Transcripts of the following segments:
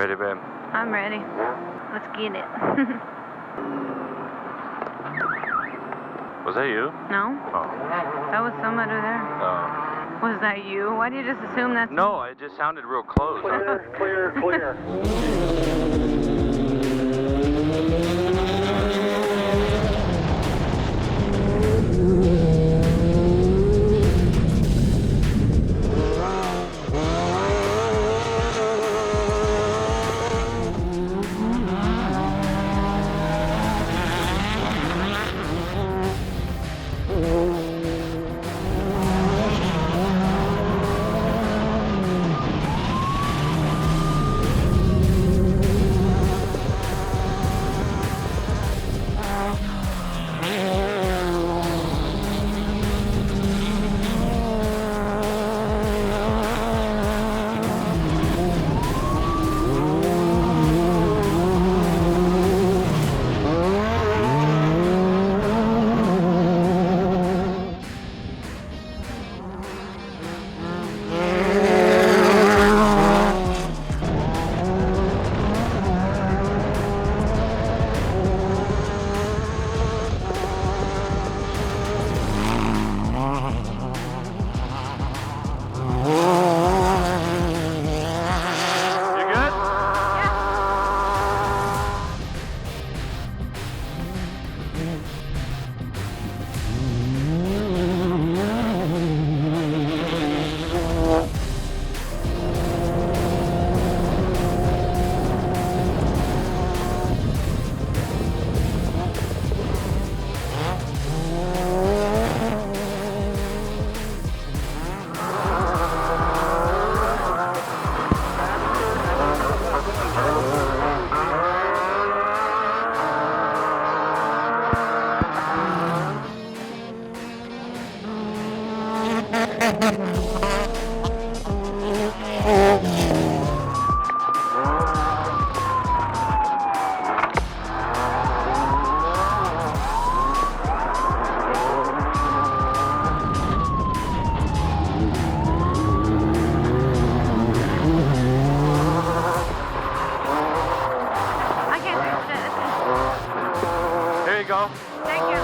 Ready, babe? I'm ready. Let's get it. Was that you? No. Oh. That was somebody there. Was that you? Why do you just assume that's... No, it just sounded real close. Clear, clear, clear. Go. Thank you.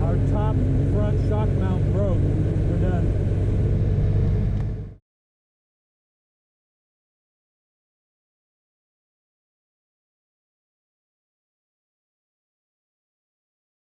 Our top front shock mount broke.